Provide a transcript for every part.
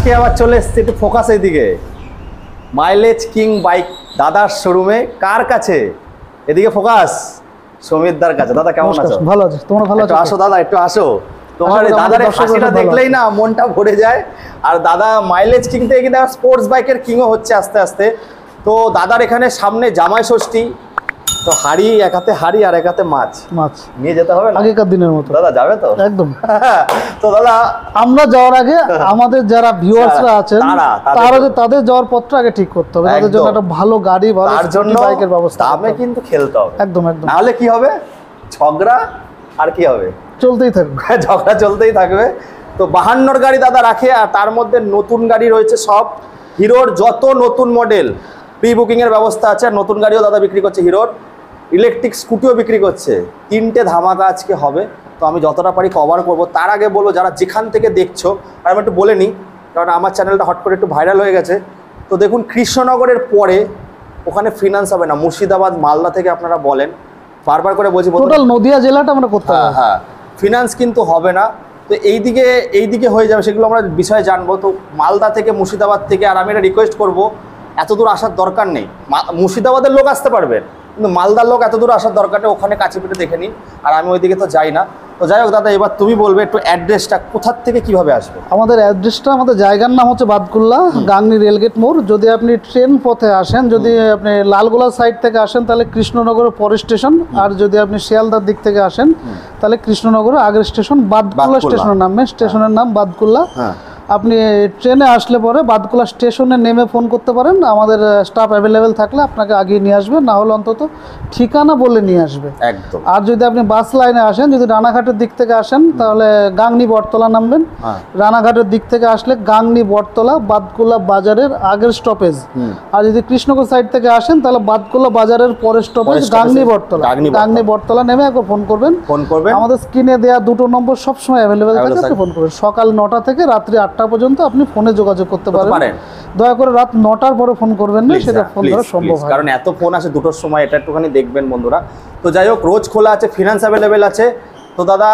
আজকে আবার চলে এসেছি একটু ফোকাস এইদিকে, মাইলেজ কিং বাইক দাদার শোরুমে। কার কাছে? এদিকে ফোকাস, সমিতদার কাছে। দাদা কেমন আছো? ভালো আছি, তোমরা ভালো আছো? আসো দাদা, একটু আসো। তোমার দাদার হাসিটা দেখলেই না মনটা ভরে যায়। আর দাদা মাইলেজ কিং থেকে কিন্তু স্পোর্টস বাইকের কিংও হচ্ছে আস্তে আস্তে। তো দাদার এখানে সামনে জামাই ষষ্ঠী, তো হাড়ি, এক হাতে হাড়ি আর এক হাতে মাছ নিয়ে যেতে হবে আগেকার দিনের মতো। দাদা যাবে তো? একদম। তো দাদা আমরা যাওয়ার আগে আমাদের যারা ভিউয়ার্সরা আছেন তাদের যাওয়ার পথটা আগে ঠিক করতে হবে। তাদের জন্য একটা ভালো গাড়ি, ভালো বাইকের ব্যবস্থা, দামে কিন্তু খেলতে হবে। একদম একদম, নাহলে কি হবে? ঝগড়া আর কি হবে, চলতেই থাকবে, ঝগড়া চলতেই থাকবে। তো 52 গাড়ি দাদা রাখে, আর তার মধ্যে নতুন গাড়ি রয়েছে সব। হিরোর যত নতুন মডেল প্রি বুকিং এর ব্যবস্থা আছে। আর নতুন গাড়িও দাদা বিক্রি করছে, হিরোর ইলেকট্রিক স্কুটিও বিক্রি করছে। 3টে ধামাকা আজকে হবে, তো আমি যতটা পারি কভার করব। তার আগে বলবো যারা যেখান থেকে দেখছো, আর আমি একটু বলে নিই কারণ আমার চ্যানেলটা হট করে একটু ভাইরাল হয়ে গেছে। তো দেখুন, কৃষ্ণনগরের পরে ওখানে ফিনান্স হবে না। মুর্শিদাবাদ, মালদা থেকে আপনারা বলেন, বারবার করে বলছি, টোটাল নদিয়া জেলাটা আমরা করতে হবে। হ্যাঁ, ফিনান্স কিন্তু হবে না। তো এইদিকে হয়ে যাবে, সেগুলো আমরা বিষয়ে জানবো। তো মালদা থেকে, মুর্শিদাবাদ থেকে, আর আমি এটা রিকোয়েস্ট করবো, এত দূর আসার দরকার নেই। মুর্শিদাবাদের লোক আসতে পারবেন, কিন্তু মালদার লোক এত দূর আসার দরকার নেই। ওখানে কাছে পিঠে দেখে নিন, আর আমি ওইদিকে তো যাই না। তো যাই হোক দাদা, এবার তুমি বলবে একটু অ্যাড্রেসটা কোথার থেকে কিভাবে আসবে। আমাদের অ্যাড্রেসটা, আমাদের জায়গার নাম হচ্ছে বাদকুল্লা, গাংনী রেলগেট মোড়। যদি আপনি ট্রেন পথে আসেন, যদি আপনি লালগোলা সাইড থেকে আসেন তাহলে কৃষ্ণনগরের পরের স্টেশন, আর যদি আপনি শিয়ালদার দিক থেকে আসেন তাহলে কৃষ্ণনগরের আগের স্টেশন বাদকুল্লা স্টেশনের নামে, স্টেশনের নাম বাদকুল্লা। আপনি ট্রেনে আসলে পরে বাদকুল্লা স্টেশনে নেমে ফোন করতে পারেন, আমাদের স্টাফ অ্যাভেলেবেল থাকলে আপনাকে আগিয়ে নিয়ে আসবে, না হলে অন্তত ঠিকানা বলে নিয়ে আসবে একদম। আর যদি আপনি বাস লাইনে আসেন, যদি রানাঘাটের দিক থেকে আসেন তাহলে গাংনী বটতলা নামবেন। রানাঘাটের দিক থেকে আসলে গাংনী বটতলা, বাদকুল্লা বাজারের আগের স্টপেজ। আর যদি কৃষ্ণনগর সাইড থেকে আসেন তাহলে বাদকুল্লা বাজারের পরের স্টপেজ গাংনী বটতলা। গাংনী বটতলা নেমে একবার ফোন করবেন। আমাদের স্ক্রিনে দেওয়া 2টো নম্বর সবসময় অ্যাভেলেবেল থাকে, আপনি ফোন করবেন। সকাল 9টা থেকে রাত্রি 8টা পর্যন্ত আপনি ফোনে যোগাযোগ করতে পারেন। দয়া করে রাত 9টার পরে ফোন করবেন না, সেটা ফোন করা সম্ভব হয়, কারণ এত ফোন আসে 2টোর সময়। এটা একটুখানি দেখবেন বন্ধুরা। তো যাই হোক, রোজ খোলা আছে, ফিনান্স অ্যাভেলেবেল আছে। তো দাদা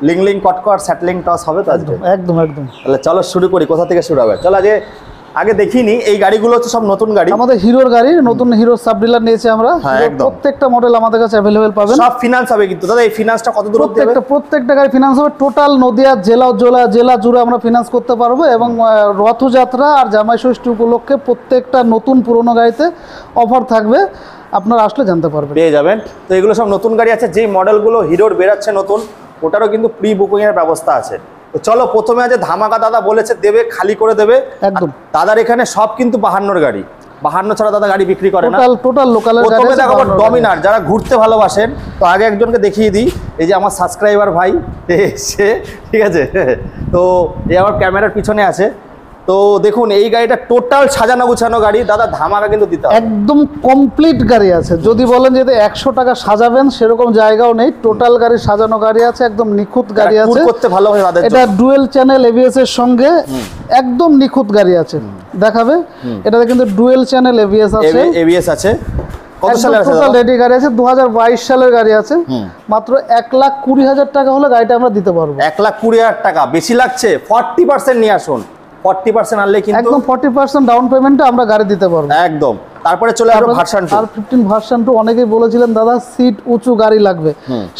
লিং কটকট স্যাটলিং টস হবে তো? একদম একদম একদম। তাহলে চলো শুরু করি, কোথা থেকে শুরু হবে? চলো আগে দেখিনি, এই গাড়িগুলো হচ্ছে সব নতুন গাড়ি, আমাদের হিরোর গাড়ি। নতুন হিরো সাব ডিলার নিয়েছে আমরা। প্রত্যেকটা মডেল আমাদের কাছে অ্যাভেলেবেল পাবেন। সব ফিনান্স হবে কিন্তু দাদা। এই ফিনান্সটা কত দূর অবধি হবে? প্রত্যেকটা গাড়ি ফিনান্স হবে। টোটাল নদিয়া জেলা জুড়ে আমরা ফিনান্স করতে পারবো। এবং রথযাত্রা আর জামাই ষষ্ঠী উপলক্ষে প্রত্যেকটা নতুন পুরনো গাড়িতে অফার থাকবে, আপনারা আসলে জানতে পারবেন, পেয়ে যাবেন। তো এগুলো সব নতুন গাড়ি আছে। যেই মডেলগুলো হিরোর বেরাচ্ছে নতুন, ওটারও কিন্তু প্রি বুকিং এর ব্যবস্থা আছে। তো চলো, প্রথমে আছে ধামাকা। দাদা বলেছে দেবে, খালি করে দেবে একদম। দাদার এখানে সব কিন্তু 52 গাড়ি, 52 ছাড়া দাদা গাড়ি বিক্রি করে না। Total local. প্রথমে দেখাবো ডমিনার। যারা ঘুরতে ভালোবাসেন, তো আগে একজনকে দেখিয়ে দিই। এই যে আমার সাবস্ক্রাইবার ভাই এসে, ঠিক আছে? তো এই আমার ক্যামেরার পিছনে আছে। তো দেখুন, এই গাড়িটা টোটাল সাজানো গুছানো গাড়ি দাদা, ধামাকা কিন্তু দিতে হবে। একদম কমপ্লিট গাড়ি আছে। যদি বলেন যে 100 টাকা সাজাবেন, সেরকম জায়গাও নেই। টোটাল গাড়ি সাজানো গাড়ি আছে, একদম নিখুঁত গাড়ি আছে। করতে ভালো হয় তাদের। এটা ডুয়েল চ্যানেল এবিএস এর সঙ্গে একদম নিখুঁত গাড়ি আছে, দেখাবে। এটাতে কিন্তু ডুয়েল চ্যানেল এবিএস আছে। কত সালের আছে? টোটাল রেডি গাড়ি আছে, 2022 সালের গাড়ি আছে। মাত্র 1,20,000 টাকা হলে গাড়িটা আমরা দিতে পারবো। 1,20,000 টাকা বেশি লাগছে? 40% নিয়ে আসুন। 40% আনলে কিন্তু একদম 40% ডাউন পেমেন্টে আমরা গাড়ি দিতে পারবো একদম। তারপরে চলে আসবে ভার্সন 2। R15 ভার্সন 2 অনেকেই বলেছিলেন দাদা সিট উঁচু গাড়ি লাগবে।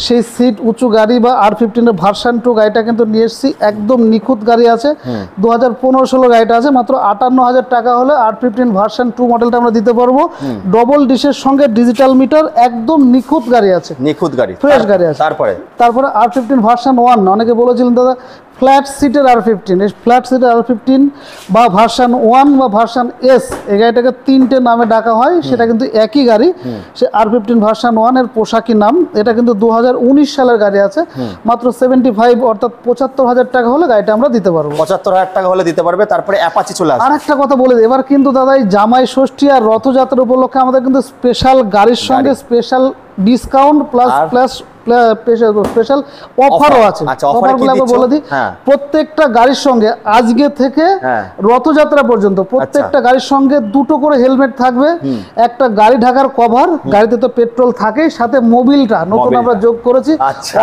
সেই সিট উঁচু গাড়ি বা R15 এর ভার্সন 2 গাড়িটা কিন্তু নিয়ে এসেছি। একদম নিখুঁত গাড়ি আছে। 2015-16 গাড়িটা আছে। মাত্র 58,000 টাকা হলে R15 ভার্সন 2 মডেলটা আমরা দিতে পারবো। ডবল ডিশের সঙ্গে ডিজিটাল মিটার, একদম নিখুঁত গাড়ি আছে, নিখুঁত গাড়ি, ফ্রেশ গাড়ি আছে। তারপরে R15 ভার্সন 1, অনেকে বলেছিলেন দাদা ফ্ল্যাট সিটের R15, এই ফ্ল্যাট সিটের R15 বা ভার্সন 1 বা ভার্সন S, এই গাড়িটাকে 3টে নামে ডাকা হয়, সেটা কিন্তু একই গাড়ি। সে R15 ভার্সন 1 এর পোশাকি নাম। এটা কিন্তু 2019 সালের গাড়ি আছে। মাত্র 75 অর্থাৎ 75,000 টাকা হলে গাড়িটা আমরা দিতে পারবো। 75,000 টাকা হলে দিতে পারবে। তারপরে অ্যাপাচি চলে আসবে। আর একটা কথা বলে দিই, এবার কিন্তু দাদা এই জামাই ষষ্ঠী আর রথযাত্রা উপলক্ষে আমাদের কিন্তু স্পেশাল গাড়ির সঙ্গে স্পেশাল ডিসকাউন্ট প্লাস স্পেশাল অফারও আছে। আচ্ছা, অফারে কি অফারগুলো আমরা দিচ্ছ? বলে দিই। হ্যাঁ। প্রত্যেকটা গাড়ির সঙ্গে আজকে থেকে রথযাত্রা পর্যন্ত প্রত্যেকটা গাড়ির সঙ্গে দুটো করে হেলমেট থাকবে, একটা গাড়ি ঢাকার কভার, গাড়িতে তো পেট্রোল থাকেই, সাথে মোবিলটা নতুন আমরা যোগ করেছি।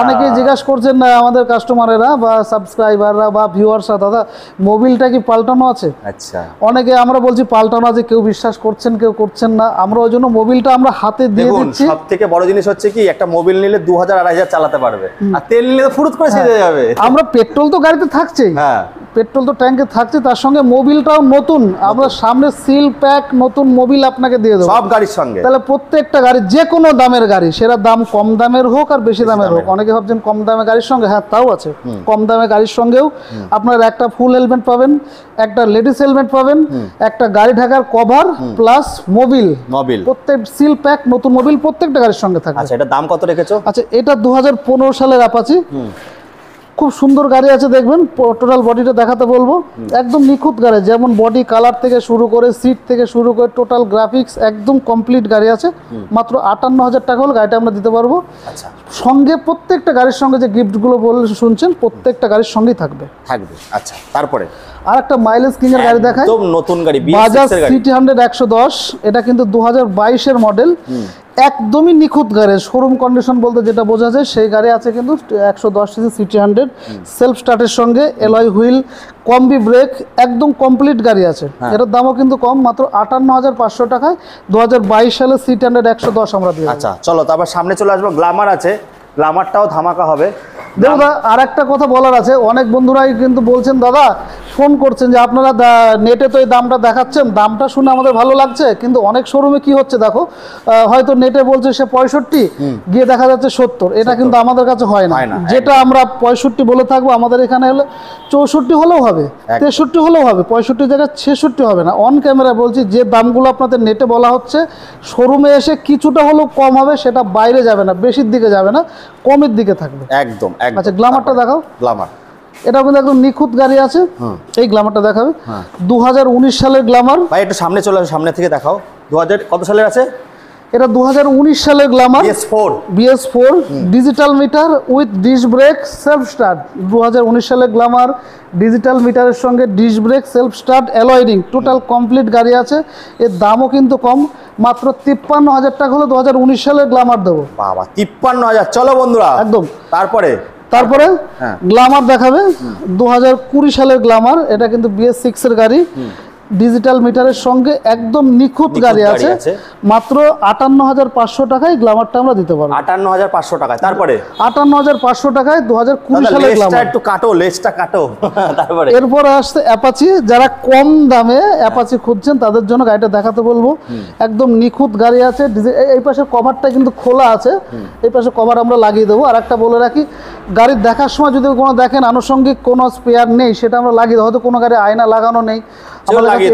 অনেকেই জিজ্ঞাসা করছেন না আমাদের কাস্টমারেরা বা সাবস্ক্রাইবাররা বা ভিউয়ার্সরা, দাদা মোবিলটা কি পাল্টানো আছে? আচ্ছা, অনেকে আমরা বলছি পাল্টানো আছে, কেউ বিশ্বাস করছেন কেউ করছেন না। আমরা ওই জন্য মোবিলটা আমরা হাতে দিয়ে দিচ্ছি। সব থেকে বড় জিনিস হচ্ছে কি, একটা মোবিল নিলে 2000-2500 চালাতে পারবে, আর তেল নিলে ফুরুত করে ছেড়ে যাবে। আমরা পেট্রোল তো গাড়িতে থাকছেই, হ্যাঁ পেট্রোল তো ট্যাঙ্কে থাকছে, তার সঙ্গে মোবিলটাও নতুন। আমরা সামনে সিল প্যাক নতুন মোবিল আপনাকে দিয়ে দেবো সব গাড়ির সঙ্গে। তাহলে প্রত্যেকটা গাড়ি, যে কোনো দামের গাড়ি, সেটা দাম কম দামের হোক আর বেশি দামের হোক, অনেকে ভাবছেন কম দামের গাড়ির সঙ্গে, হ্যাঁ তাও আছে। কম দামের গাড়ির সঙ্গেও আপনার একটা ফুল হেলমেট পাবেন, একটা লেডিস হেলমেট পাবেন, একটা গাড়ি ঢাকার কভার প্লাস মোবিল, প্রত্যেক সিল প্যাক নতুন মোবিল প্রত্যেকটা গাড়ির সঙ্গে থাকবে। আচ্ছা, এটা দাম কত রেখেছো? আচ্ছা, এটা 2015 সালের অ্যাপাচি, খুব সুন্দর গাড়ি আছে, দেখবেন টোটাল বডিটা দেখাতে বলবো। একদম নিখুঁত গাড়ি, যেমন বডি কালার থেকে শুরু করে সিট থেকে শুরু করে টোটাল গ্রাফিক্স একদম কমপ্লিট গাড়ি আছে। মাত্র 58,000 টাকা হলে গাড়িটা আমরা দিতে পারবো। আচ্ছা, সঙ্গে প্রত্যেকটা গাড়ির সঙ্গে যে গিফটগুলো বলে শুনছেন প্রত্যেকটা গাড়ির সঙ্গেই থাকবে। আচ্ছা, তারপরে আর একটা মাইলেজ কিং এর গাড়ি দেখায়, একদম নতুন গাড়ি, বাজাজ সিটি 100 110। এটা কিন্তু 2022 এর মডেল, একদমই নিখুঁত গাড়ি, শোরুম কন্ডিশন বলতে যেটা বোঝা যায় সেই গাড়ি আছে কিন্তু 110 সিসি সিটি 100, সেলফ স্টার্টের সঙ্গে এলয় হুইল, কম্বি ব্রেক, একদম কমপ্লিট গাড়ি আছে। এটার দামও কিন্তু কম, মাত্র 58,500 টাকায় 2022 সালে সিটি 100 110 আমরা দিই। আচ্ছা চলো, তারপর সামনে চলে আসবো, গ্ল্যামার আছে, গ্ল্যামারটাও ধামাকা হবে। দেখো দাদা, আর একটা কথা বলার আছে, অনেক বন্ধুরাই কিন্তু বলছেন দাদা, ফোন করছেন যে আপনারা নেটে তো এই দামটা দেখাচ্ছেন, দামটা শুনে আমাদের ভালো লাগছে, কিন্তু অনেক শোরুমে কি হচ্ছে দেখো, হয়তো নেটে বলছে সে 65, গিয়ে দেখা যাচ্ছে 70। এটা কিন্তু আমাদের কাছে হয় না। যেটা আমরা 65 বলে থাকবো, আমাদের এখানে হলে 64 হলেও হবে, 63 হলেও হবে, 65 জায়গায় 66 হবে না। অন ক্যামেরা বলছি, যে দামগুলো আপনাদের নেটে বলা হচ্ছে, শোরুমে এসে কিছুটা হলেও কম হবে, সেটা বাইরে যাবে না, বেশির দিকে যাবে না, কমের দিকে থাকবে একদম। আচ্ছা, গ্ল্যামারটা দেখাও। গ্ল্যামার এটা কিন্তু একদম নিখুঁত গাড়ি আছে, এই গ্ল্যামারটা দেখাবে। 2019 সালের গ্ল্যামার। ভাই একটু সামনে চলে আসো, সামনে থেকে দেখাও। 2000 কত সালের আছে এটা? 2019 সালের Glamour, BS4 digital meter with disc brake self start. 2019 সালের গ্ল্যামার, ডিজিটাল মিটারের সঙ্গে disc brake self start alloy ring, total complete গাড়ি আছে। এর দামও কিন্তু কম, মাত্র 53,000 টাকা হলে 2019 সালের গ্ল্যামার দেবো। বাবা, 53,000। চলো বন্ধুরা, একদম। তারপরে গ্ল্যামার দেখাবে 2020 সালের গ্ল্যামার। এটা কিন্তু BS6 এর গাড়ি, ডিজিটাল মিটারের সঙ্গে একদম নিখুঁত গাড়ি আছে। মাত্র 58,500 টাকায় গ্ল্যামারটা আমরা দিতে পারবো। 58,500 টাকায়। তারপরে 58,500 টাকায় 2020 সালের গ্ল্যামার। একটু কাটো, লেজটা কাটো। তারপরে এরপর আসছে অ্যাপাচি। যারা কম দামে অ্যাপাচি খুঁজছেন তাদের জন্য গাড়িটা দেখাতে বলবো। একদম নিখুঁত গাড়ি আছে। এই পাশের কভারটা কিন্তু খোলা আছে, এই পাশে কভার আমরা লাগিয়ে দেবো। আর একটা বলে রাখি, গাড়ির দেখার সময় যদি কোনো দেখেন আনুষঙ্গিক কোনো স্পেয়ার নেই, সেটা আমরা লাগিয়ে দেবো। হয়তো কোনো গাড়ি আয়না লাগানো নেই,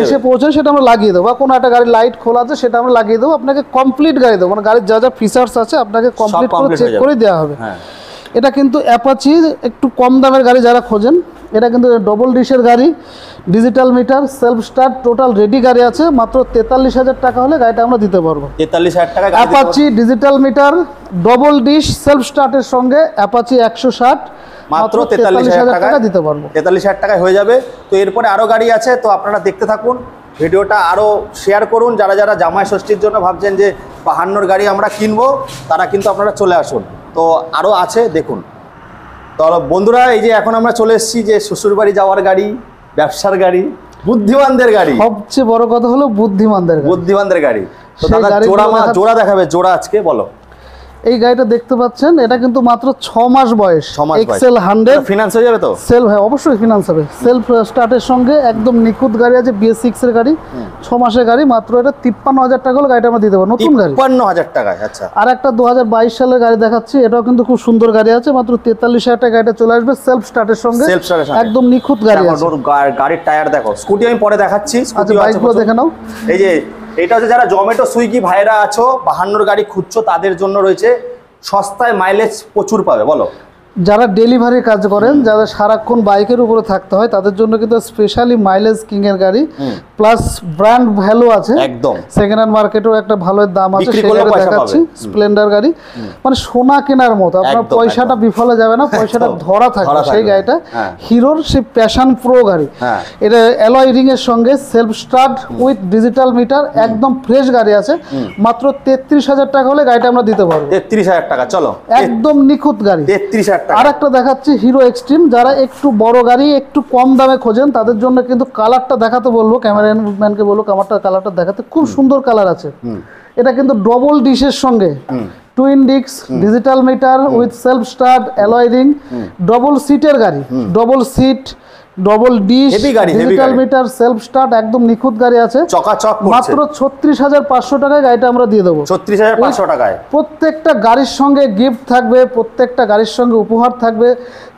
এসে পৌঁছে সেটা আমরা লাগিয়ে দেবো। বা কোনো একটা গাড়ির লাইট খোলা আছে, সেটা আমরা লাগিয়ে দেবো। আপনাকে কমপ্লিট গাড়ি দেবো, মানে গাড়ির যা যা ফিচার্স আছে আপনাকে কমপ্লিট করে চেক করে দেওয়া হবে। এটা কিন্তু অ্যাপাচি, একটু কম দামের গাড়ি যারা খোঁজেন, এটা কিন্তু ডবল ডিশের গাড়ি, digital metre, self start, total ready গাড়ি আছে। মাত্র 43,000 টাকা হলে গাড়িটা আমরা দিতে পারবো। 43,000 টাকা Apache, digital meter, double disc, self স্টার্টের সঙ্গে অ্যাপাচি 160, মাত্র 43,000 টাকা দিতে পারবো। 43,000 টাকায় হয়ে যাবে। তো এরপরে আরো গাড়ি আছে, তো আপনারা দেখতে থাকুন, ভিডিওটা আরো শেয়ার করুন। যারা যারা জামাই ষষ্ঠীর জন্য ভাবছেন যে 52 গাড়ি আমরা কিনবো, তারা কিন্তু আপনারা চলে আসুন। তো আরো আছে, দেখুন। তো বন্ধুরা, এই যে এখন আমরা চলে এসেছি যে শ্বশুরবাড়ি যাওয়ার গাড়ি, ব্যবসার গাড়ি, বুদ্ধিমানদের গাড়ি। সবচেয়ে বড় কথা হলো বুদ্ধিমানদের গাড়ি। তো দাদা জোড়া দেখাবে, জোড়া আজকে বলো। এই গাড়িটা দেখতে পাচ্ছেন, এটা কিন্তু মাত্র 6 মাস বয়স। এক্সেল 100 ফিনান্স হয়ে যাবে তো? সেলফ, হ্যাঁ অবশ্যই ফিনান্স হবে। সেলফ স্টার্টের সঙ্গে একদম নিখুঁত গাড়ি আছে, BS6 এর গাড়ি, 6 মাসের গাড়ি। মাত্র এটা 53,000 টাকা হলে গাড়িটা আমরা দিতে পারবো, নতুন গাড়ি 53,000 টাকায়। আচ্ছা, আর একটা 2022 সালের গাড়ি দেখাচ্ছি, এটাও কিন্তু খুব সুন্দর গাড়ি আছে। মাত্র 43,000 টাকা গাড়িটা চলে আসবে, সেলফ স্টার্টের সঙ্গে, একদম নিখুঁত গাড়ি আছে। গাড়ির টায়ার দেখো, স্কুটি আমি পরে দেখাচ্ছি। আচ্ছা, বাইকগুলো দেখে নাও। এই যে এটা হচ্ছে যারা জোম্যাটো সুইগি ভাইরা আছো, 52 গাড়ি খুঁজছো, তাদের জন্য রয়েছে সস্তায়, মাইলেজ প্রচুর পাবে। বলো। যারা ডেলিভারি কাজ করেন, যাদের সারাক্ষণ বাইকের উপরে থাকতে হয়, তাদের জন্য কিন্তু স্পেশালি মাইলেজ কিং এর গাড়ি, প্লাস ব্র্যান্ড ভ্যালু আছে একদম। সেকেন্ড হ্যান্ড মার্কেটেও একটা ভালো দাম আছে, বিক্রি সেই করলেও গাড়ি পয়সা দেখাচ্ছি। পাবে। স্প্লেন্ডার গাড়ি মানে সোনা কেনার মতো, আপনার একদম, পয়সাটা বিফলে যাবে না, পয়সাটা একদম। ধরা থাকবে ধরা সেই থাকবে। গাড়িটা। হ্যাঁ। হিরোর সেই প্যাশন প্রো গাড়ি, হ্যাঁ। এটা অ্যালয় রিং এর সঙ্গে self start with digital meter, একদম ফ্রেশ গাড়ি আছে। মাত্র 33,000 টাকা হলে গাড়িটা আমরা দিতে পারবো। 33,000 টাকা, চলো একদম নিখুঁত গাড়ি। 33,000 টাকা। আর একটা দেখাচ্ছি হিরো এক্সট্রিম, যারা একটু বড় গাড়ি একটু কম দামে খোঁজেন তাদের জন্য কিন্তু কালারটা দেখাতে বলবো, ক্যামেরাম্যানকে বলবো কালারটা দেখাতে, খুব সুন্দর কালার আছে। এটা কিন্তু ডবল ডিশের সঙ্গে twin disc, digital meter with self start, alloy ring, double সিটের গাড়ি, double seat, double dish, Heavy গাড়ি, heavy ডিজিটাল গাড়ি। মিটার, সেলফ স্টার্ট, একদম নিখুঁত গাড়ি আছে। চকাচক করছে। মাত্র 36,500 টাকায় গাড়িটা আমরা দিয়ে দেবো। 36,500 টাকায়। প্রত্যেকটা গাড়ির সঙ্গে গিফট থাকবে, প্রত্যেকটা গাড়ির সঙ্গে উপহার থাকবে।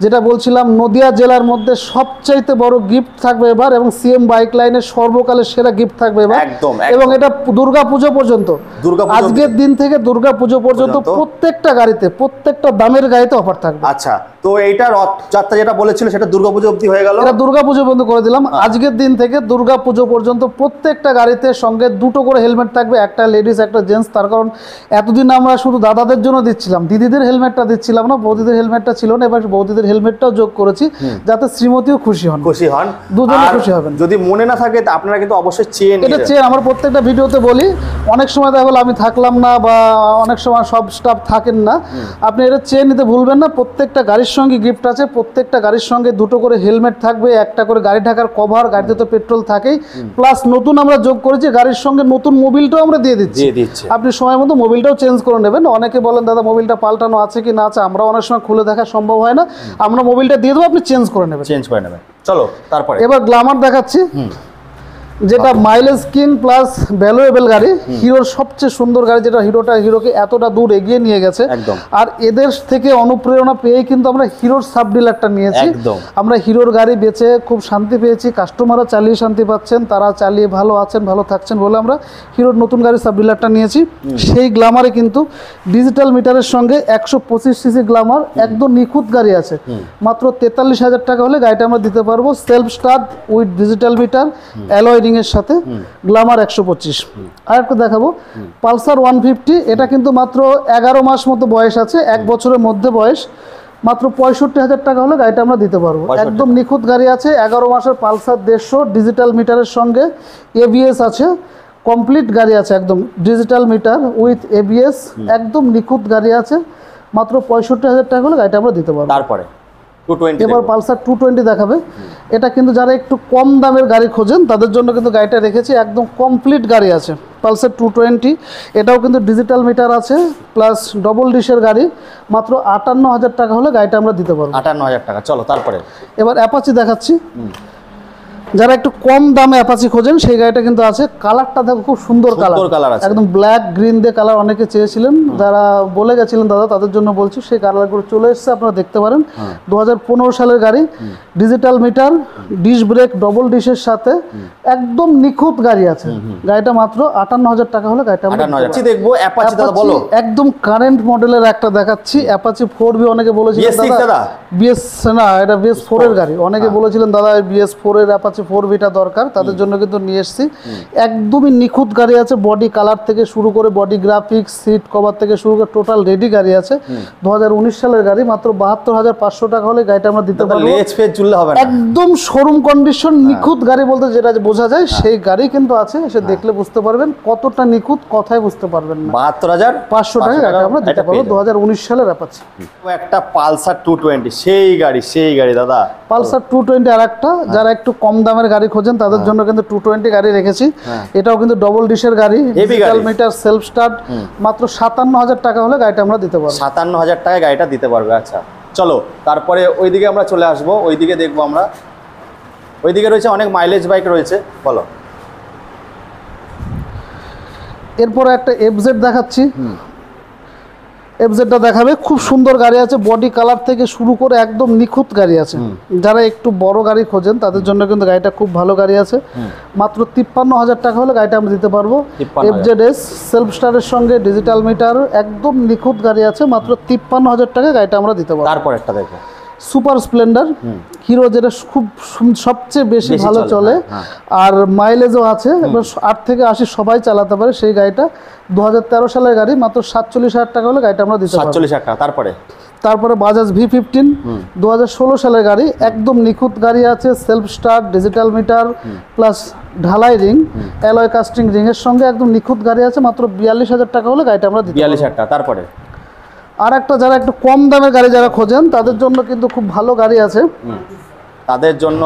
যেটা বলছিলাম, নদিয়া জেলার মধ্যে সবচাইতে বড় গিফট থাকবে এবার, এবং সিএম বাইক লাইনের সর্বকালের সেরা গিফট থাকবে এবার। একদম, এবং এটা দুর্গা পুজো পর্যন্ত, দুর্গাপুজো আজকের দিন থেকে দুর্গা পুজো পর্যন্ত প্রত্যেকটা গাড়িতে, প্রত্যেকটা দামের গাড়িতে অফার থাকবে। আচ্ছা, তো এইটা রথযাত্রা যেটা বলেছিল সেটা দুর্গাপুজো অবধি হয়ে গেল। এটা দুর্গা পুজো বন্ধ করে দিলাম। আজকের দিন থেকে দুর্গা পুজো পর্যন্ত প্রত্যেকটা গাড়িতে সঙ্গে দুটো করে হেলমেট থাকবে, একটা লেডিস একটা জেন্টস। তার কারণ এতদিন আমরা শুধু দাদাদের জন্য দিচ্ছিলাম, দিদিদের হেলমেটটা দিচ্ছিলাম না, বৌদিদের হেলমেটটা ছিল না, এবার বৌদিদের হেলমেটটাও যোগ করেছি যাতে শ্রীমতীও খুশি হন, দুজনে আর খুশি হবেন। যদি মনে না থাকে তা আপনারা কিন্তু অবশ্যই চেয়ে এটা নিন। চেয়ে আমার প্রত্যেকটা ভিডিওতে বলি, অনেক সময় দেখা গেলো আমি থাকলাম না বা অনেক সময় সব স্টাফ থাকেন না, আপনি এটা চেয়ে নিতে ভুলবেন না। প্রত্যেকটা গাড়ির সঙ্গে গিফট আছে, প্রত্যেকটা গাড়ির সঙ্গে দুটো করে হেলমেট থাকবে, একটা করে গাড়ি ঢাকার কভার, গাড়িতে তো পেট্রোল থাকেই, প্লাস নতুন আমরা যোগ করেছি গাড়ির সঙ্গে নতুন মোবিলটাও আমরা দিয়ে দিচ্ছি। আপনি সময় মতো মোবিলটাও চেঞ্জ করে নেবেন। অনেকে বলেন দাদা মোবিলটা পাল্টানো আছে কি না আছে, আমরা অনেক সময় খুলে দেখা সম্ভব হয় না, আমরা মোবিলটা দিয়ে দেবো, আপনি চেঞ্জ করে নেবেন। চলো তারপরে এবার গ্ল্যামার দেখাচ্ছি, যেটা মাইলেজ কিং প্লাস ভ্যালুয়েবল গাড়ি, হিরোর সবচেয়ে সুন্দর গাড়ি, যেটা হিরোকে এতটা দূর এগিয়ে নিয়ে গেছে। আর এদের থেকে অনুপ্রেরণা পেয়ে কিন্তু আমরা হিরোর সাব ডিলারটা নিয়েছি। আমরা হিরোর গাড়ি বেচে খুব শান্তি পেয়েছি, কাস্টমাররা চালিয়ে শান্তি পাচ্ছেন, তারা চালিয়ে ভালো আছেন, ভালো থাকছেন বলে আমরা হিরোর নতুন গাড়ির সাব ডিলারটা নিয়েছি। সেই গ্ল্যামারে কিন্তু ডিজিটাল মিটারের সঙ্গে 125 সিসি গ্ল্যামার, একদম নিখুঁত গাড়ি আছে। মাত্র 43,000 টাকা হলে গাড়িটা আমরা দিতে পারবো, self start with digital meter, alloy এর সাথে, গ্ল্যামার 125। আর একটা দেখাবো পালসার 150, এটা কিন্তু মাত্র 11 মাস মতো বয়স আছে, 1 বছরের মধ্যে বয়স। মাত্র 65,000 টাকা হলে গাড়িটা আমরা দিতে পারবো। একদম নিখুঁত গাড়ি আছে, 11 মাসের পালসার 150, ডিজিটাল মিটারের সঙ্গে এবিএস আছে, কমপ্লিট গাড়ি আছে, একদম ডিজিটাল মিটার উইথ এবিএস, একদম নিখুঁত গাড়ি আছে। মাত্র 65,000 টাকা হলে গাড়িটা আমরা দিতে পারবো। তারপরে এবার পালসার 220 দেখাবে। এটা কিন্তু যারা একটু কম দামের গাড়ি খোঁজেন তাদের জন্য কিন্তু গাড়িটা রেখেছি, একদম কমপ্লিট গাড়ি আছে পালসার 220। এটাও কিন্তু ডিজিটাল মিটার আছে, প্লাস ডবল ডিশের গাড়ি। মাত্র 58,000 টাকা হলে গাড়িটা আমরা দিতে পারবো। 58,000 টাকা। চলো তারপরে এবার অ্যাপাচি দেখাচ্ছি, যারা একটু কম দামে অ্যাপাচি খোঁজেন সেই গাড়িটা কিন্তু আছে। কালারটা দেখো, খুব সুন্দর কালার, একদম ব্ল্যাক গ্রিন দিয়ে কালার অনেকে চেয়েছিলেন, যারা বলে গেছিলেন দাদা তাদের জন্য বলছি, সেই কালারগুলো চলে এসছে, আপনারা দেখতে পারেন। 2015 সালের গাড়ি, digital meter, disc brake, double ডিশের সাথে, একদম নিখুঁত গাড়ি আছে। গাড়িটা মাত্র 58,000 টাকা হলে গাড়িটা আমরা দেখবো। অ্যাপাচি দাদা বলো, একদম কারেন্ট মডেলের একটা দেখাচ্ছি, অ্যাপাচি 4B। অনেকে বলেছিলেন দাদা বিএস না, এটা BS4 এর গাড়ি, অনেকে বলেছিলেন দাদা BS4 এর অ্যাপাচি 4Bটা দরকার, তাদের জন্য কিন্তু নিয়ে এসেছি। একদমই নিখুঁত গাড়ি আছে, বডি কালার থেকে শুরু করে বডি গ্রাফিক্স, সিট কভার থেকে শুরু করে টোটাল রেডি গাড়ি আছে। 2019 সালের গাড়ি, মাত্র 72,500 টাকা হলে গাড়িটা আমরা দিতে পারবো। একদম শোরুম কন্ডিশন, নিখুঁত গাড়ি বলতে যেটা বোঝা যায় সেই গাড়ি কিন্তু আছে, এসে দেখলে বুঝতে পারবেন কতটা নিখুঁত, কথায় বুঝতে পারবেন না। 72,500 টাকা গাড়ি আমরা দিতে পারবো। 2019 সালের অ্যাপাচি। একটা পালসার 220, সেই গাড়ি দাদা। পালসার 220 আর একটা, যারা একটু কম দামের গাড়ি খোঁজেন তাদের জন্য কিন্তু 220 গাড়ি রেখেছি। এটাও কিন্তু ডবল ডিশের গাড়ি, ডিজিটাল মিটার, সেলফ স্টার্ট। মাত্র 57,000 টাকা হলে গাড়িটা আমরা দিতে পারবো। 57,000 টাকায় গাড়িটা দিতে পারবে। আচ্ছা চলো তারপরে ওইদিকে আমরা চলে আসবো, ওইদিকে দেখবো আমরা। ওইদিকে রয়েছে অনেক মাইলেজ বাইক রয়েছে, বলো। এরপরে একটা FZ দেখাচ্ছি, এফজেডটা দেখাবে, খুব সুন্দর গাড়ি আছে, বডি কালার থেকে শুরু করে একদম নিখুঁত গাড়ি আছে। যারা একটু বড় গাড়ি খোঁজেন তাদের জন্য কিন্তু গাড়িটা খুব ভালো গাড়ি আছে। মাত্র 53,000 টাকা হলে গাড়িটা আমরা দিতে পারবো। এফজেডএস সেলফ স্টারের সঙ্গে ডিজিটাল মিটার, একদম নিখুঁত গাড়ি আছে, মাত্র 53,000 টাকা গাড়িটা আমরা দিতে পারবো। তারপর একটা দেখো সুপার স্প্লেন্ডার হিরো, যেটা খুব সবচেয়ে বেশি ভালো চলে আর মাইলেজও আছে, এবার 8 থেকে 80 সবাই চালাতে পারে সেই গাড়িটা। 2013 সালের গাড়ি, মাত্র 47,000 টাকা হলে গাড়িটা আমরা দিতে পারবো। 47,000 টাকা। তারপরে বাজাজ V15 2016 সালের গাড়ি, একদম নিখুঁত গাড়ি আছে, self start, digital meter plus ঢালাই রিং, অ্যালয় কাস্টিং রিং এর সঙ্গে একদম নিখুঁত গাড়ি আছে, মাত্র 42,000 টাকা হলে গাড়িটা আমরা দিতে পারবো। 42,000 টাকা। তারপরে আর একটা, যারা একটু কম দামের গাড়ি যারা খোঁজেন তাদের জন্য কিন্তু খুব ভালো গাড়ি আছে, তাদের জন্য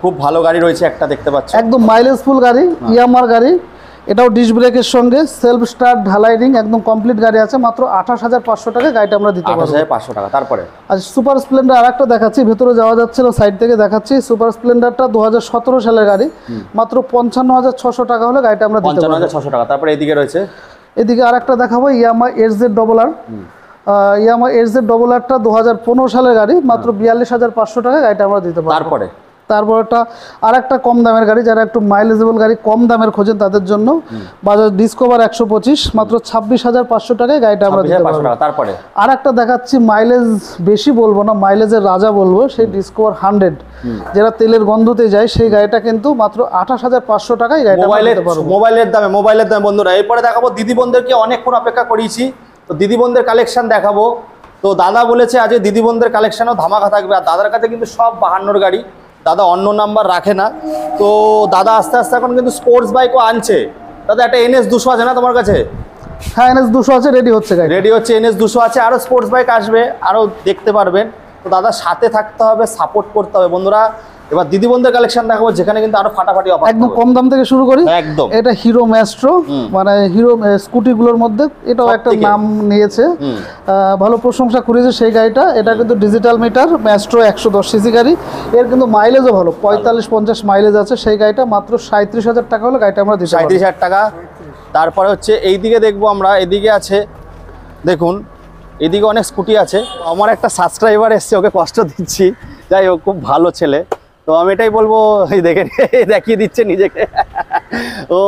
খুব ভালো গাড়ি রয়েছে একটা, দেখতে পাচ্ছ একদম মাইলেজ ফুল গাড়ি, ইয়ামার গাড়ি, এটাও ডিস্ক ব্রেকের সঙ্গে সেলফ স্টার্ট ঢালাই রিং, একদম কমপ্লিট গাড়ি আছে, মাত্র 28,500 টাকা গাড়িটা আমরা দিতে পারবো। 28,500 টাকা। তারপরে আচ্ছা, সুপার স্প্লেন্ডার আর একটা দেখাচ্ছি, ভেতরে যাওয়া যাচ্ছে না, সাইড থেকে দেখাচ্ছি। সুপার স্প্লেন্ডারটা 2017 সালের গাড়ি, মাত্র 55,600 টাকা হলে গাড়িটা আমরা দিতে পারবো। 55,600 টাকা। তারপরে এদিকে রয়েছে, এদিকে আর একটা দেখাবো, ইয়ামা HZ-RR। ইয়ামা HZ-RRটা 2015 সালের গাড়ি, মাত্র 42,500 টাকা গাড়িটা আমরা দিতে পারবো। তারপরটা আর একটা কম দামের গাড়ি, যারা একটু মাইলেজেবল গাড়ি কম দামের খোঁজেন তাদের জন্য বাজাজ ডিসকভার 125, মাত্র 26,500 টাকায় গাড়িটা আমরা দিতে পারবো। তারপরে আর একটা দেখাচ্ছি, মাইলেজ বেশি বলবো না, মাইলেজের রাজা বলবো, সেই ডিসকভার 100, যেটা তেলের গন্ধতে যায়, সেই গাড়িটা কিন্তু মাত্র 28,500 টাকায় গাড়িটা দিতে পারবো। মোবাইলের দামে বন্ধুরা। এরপরে দেখাবো দিদি বোনদেরকে অনেকক্ষণ অপেক্ষা করিয়েছি, তো দিদি বোনদের কালেকশন দেখাবো। তো দাদা বলেছে আজ দিদি বোনদের কালেকশনও ধামাকা থাকবে, আর দাদার কাছে কিন্তু সব 52 গাড়ি, দাদা অন্য নাম্বার রাখে না। তো দাদা আস্তে আস্তে এখন কিন্তু স্পোর্টস বাইকও আনছে। দাদা একটা NS 200 আছে না তোমার কাছে? হ্যাঁ, NS 200 আছে, রেডি হচ্ছে গাড়ি, রেডি হচ্ছে। NS 200 আছে, আরও স্পোর্টস বাইক আসবে, আরও দেখতে পারবেন। তো দাদার সাথে থাকতে হবে, সাপোর্ট করতে হবে বন্ধুরা। এবার দিদি বোনদের কালেকশন দেখাবো, যেখানে কিন্তু আরো ফাটাফাটি অফার, একদম কম দাম থেকে শুরু করি। একদম এটা হিরো ম্যাস্ট্রো, মানে হিরো স্কুটিগুলোর মধ্যে এটাও একটা নাম নিয়েছে, ভালো প্রশংসা করেছে সেই গাড়িটা। এটা কিন্তু ডিজিটাল মিটার ম্যাস্ট্রো 110 সিসি গাড়ি, এর কিন্তু মাইলেজও ভালো, 45-50 মাইলেজ আছে সেই গাড়িটা। মাত্র 37,000 টাকা হলে গাড়িটা আমরা দিচ্ছি। 37,000 টাকা। তারপরে হচ্ছে এইদিকে দেখবো আমরা, এদিকে আছে দেখুন, এদিকে অনেক স্কুটি আছে। আমার একটা সাবস্ক্রাইবার এসছে, ওকে কষ্ট দিচ্ছি, যাই হোক খুব ভালো ছেলে। তো আমি এটাই বলবো, এই দেখে দেখিয়ে দিচ্ছে নিজেকে, ও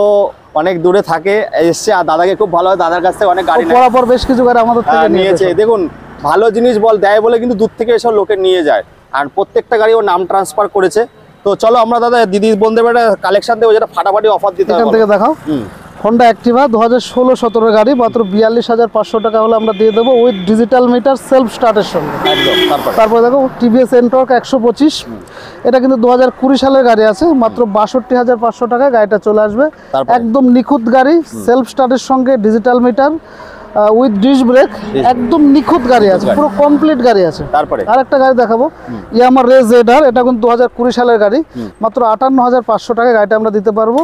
অনেক দূরে থাকে, এসছে, আর দাদাকে খুব ভালো হয়, দাদার কাছ থেকে অনেক গাড়ি পরপর বেশ কিছু গাড়ি আমাদের থেকে নিয়েছে। দেখুন ভালো জিনিস দেয় বলে কিন্তু দূর থেকে এসব লোকে নিয়ে যায়, আর প্রত্যেকটা গাড়ি ও নাম ট্রান্সফার করেছে। তো চলো আমরা দাদা দিদি বন্ধুদের একটা কালেকশন দেবো, যেটা ফাটাফাটি অফার দিতে হবে। এখান থেকে দেখাও, হন্ডা অ্যাক্টিভা 2016-17 গাড়ি, মাত্র 42,500 টাকা হলে আমরা দিয়ে দেবো, উইথ ডিজিটাল মিটার সেলফ স্টার্টের সঙ্গে। তারপরে দেখো টিভিএস এনটর্ক 125, এটা কিন্তু 2020 সালের গাড়ি আছে, মাত্র 62,500 টাকায় গাড়িটা চলে আসবে। একদম নিখুঁত গাড়ি, সেলফ স্টার্টের সঙ্গে digital meter with disc brake, একদম নিখুঁত গাড়ি আছে, পুরো কমপ্লিট গাড়ি আছে। তারপরে আরেকটা গাড়ি দেখাবো, ইয়ামার RZ-R, এটা কিন্তু 2020 সালের গাড়ি, মাত্র 58,500 টাকায় গাড়িটা আমরা দিতে পারবো।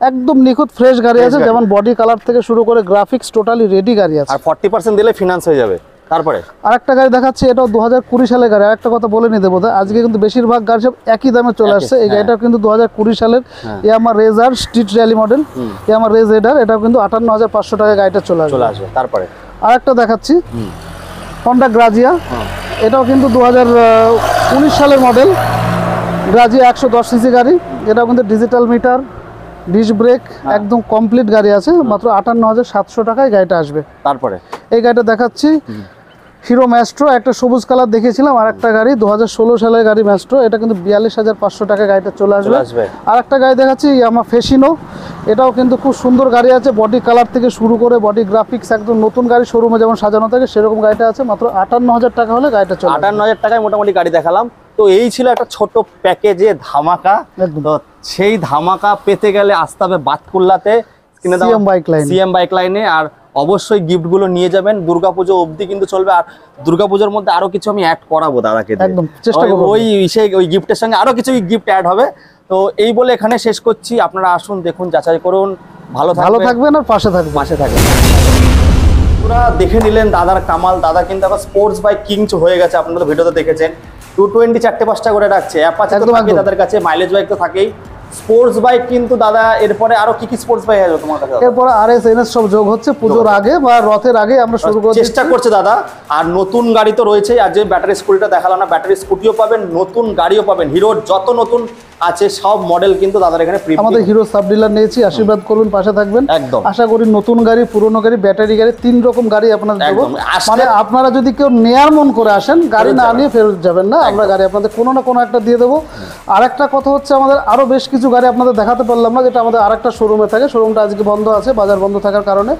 একদম নিখুঁত ফ্রেশ গাড়ি আছে, যেমন বডি কালার থেকে শুরু করে গ্রাফিক্স টোটালি রেডি গাড়ি আছে, আর 40% দিলে ফিনান্স হয়ে যাবে। তারপরে আরেকটা গাড়ি দেখাচ্ছি, এটাও 2020 সালের গাড়ি। আরেকটা কথা বলে নিতে বোধ হয়, আজকে কিন্তু বেশিরভাগ গাড়ি সব একই দামে চলে আসছে। এই গাড়িটা কিন্তু 2020 সালের ইয়ামার RZ-R স্ট্রিট র্যালি মডেল, ইয়ামার RZ-R, এটাও কিন্তু 58,500 টাকায় গাড়িটা চলে আসবে। তারপরে আরেকটা দেখাচ্ছি, হন্ডা গ্রাজিয়া, এটাও কিন্তু 2019 সালের মডেল, গ্রাজিয়া 110 সিসি গাড়ি, এটাও কিন্তু ডিজিটাল মিটার ডিস্ক ব্রেক, একদম কমপ্লিট গাড়ি আছে, মাত্র 58,700 টাকায় গাড়িটা আসবে। তারপরে এই গাড়িটা দেখাচ্ছি, হিরো ম্যাস্ট্রো, একটা সবুজ কালার দেখিয়েছিলাম, আর একটা গাড়ি 2016 সালের গাড়ি ম্যাস্ট্রো, এটা কিন্তু 42,500 টাকা গাড়িটা চলে আসবে। আর একটা গাড়ি দেখাচ্ছি, ইয়ামা ফেসিনো, এটাও কিন্তু খুব সুন্দর গাড়ি আছে, বডি কালার থেকে শুরু করে বডি গ্রাফিক্স, একদম নতুন গাড়ি শোরুমে যেমন সাজানো থাকে সেরকম গাড়িটা আছে। মাত্র 58,000 টাকা হলে গাড়িটা চলে। 58,000 টাকায় মোটামুটি গাড়ি দেখালাম। তো এই ছিল একটা ছোট প্যাকেজে ধামাকা। তো সেই ধামাকা পেতে গেলে আসতে হবে বাতকুল্লাতে, সিএম বাইক লাইনে, আর অবশ্যই গিফটগুলো নিয়ে যাবেন। দুর্গাপুজো অবধি কিন্তু চলবে, আর দুর্গাপুজোর মধ্যে আরো কিছু আমি অ্যাড করাবো দাদাকে, একদম চেষ্টা করব, ওই গিফটের সঙ্গে আরো কিছু গিফট অ্যাড হবে। তো এই বলে এখানে শেষ করছি, আপনারা আসুন, দেখুন, যাচাই করুন, ভালো থাকবেন আর পাশে থাকবেন। পুরা দেখে নিলেন দাদার কামাল। দাদা কিন্তু এখন স্পোর্টস বাইক কিং হয়ে গেছে, আপনারা ভিডিওতে দেখেছেন। 220 4-5টা করে রাখছে, অ্যাপাচি তো থাকে দাদার কাছে, মাইলেজ বাইক তো থাকেই, স্পোর্টস বাইক কিন্তু দাদা, এরপরে আরো কি কি স্পোর্টস বাইক আছে তোমার কাছে দাদা? এরপর RS NS সব যোগ হচ্ছে পুজোর আগে বা রথের আগে আমরা শুরু করে চেষ্টা করছে দাদা। আর নতুন গাড়ি তো রয়েছেই, আর যে ব্যাটারি স্কুটিটা দেখালাম না, ব্যাটারি স্কুটিও পাবেন, নতুন গাড়িও পাবেন। হিরোর যত নতুন আছে সব মডেল কিন্তু দাদার এখানে প্রি আমাদের হিরো সাব ডিলার নিয়েছি, আশীর্বাদ করুন, পাশে থাকবেন। একদম। আশা করি নতুন গাড়ি, পুরনো গাড়ি, ব্যাটারি গাড়ি, 3 রকম গাড়ি আপনাদের দেবো। একদম। আসলে- মানে আপনারা যদি কেউ নেয়ার মন করে আসেন, গাড়ি ফেরত না যাবেন। নিয়ে ফেরত যাবেন না, আমরা একদম। গাড়ি আপনাদের কোনো না কোনো একটা দিয়ে দেবো। আরেকটা কথা হচ্ছে, আমাদের আরো বেশ কিছু গাড়ি আপনাদের দেখাতে পারলাম না, যেটা আমাদের আরেকটা শোরুমে থাকে। শোরুমটা আজকে বন্ধ আছে, বাজার বন্ধ থাকার কারণে।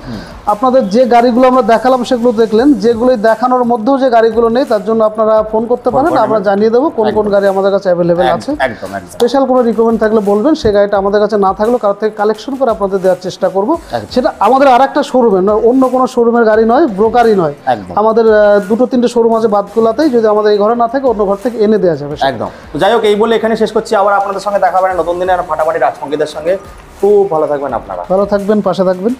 আপনাদের যে গাড়িগুলো আমরা দেখালাম সেগুলো দেখলেন, যেগুলোই দেখানোর মধ্যেও যে গাড়িগুলো নেই তার জন্য আপনারা ফোন করতে পারেন, করে আমরা নেবেন। জানিয়ে দেবো কোন কোন গাড়ি আমাদের কাছে অ্যাভেলেবেল আছে। একদম একদম। স্পেশাল কোনো রিকমেন্ড থাকলে বলবেন, সেই গাড়িটা আমাদের কাছে না থাকলেও কারোর থেকে কালেকশন করে আপনাদের দেওয়ার চেষ্টা করব। একদম। সেটা আমাদের আরেকটা শোরুমের নয়, অন্য কোনো শোরুমের গাড়ি নয়, ব্রোকারই নয়। একদম। আমাদের 2-3টে শোরুম আছে বাদকুলাতেই, যদি আমাদের এই ঘরে না থাকে অন্য ঘর থেকে এনে দেওয়া যাবে। একদম। তো যাই হোক, এই বলে এখানে শেষ করছি। আবার আপনাদের সঙ্গে দেখা হবে নতুন দিনে আর ফাটাফাটি রাজসঙ্গীতের সঙ্গে। খুব ভালো থাকবেন আপনারা। ভালো থাকবেন, পাশে থাকবেন।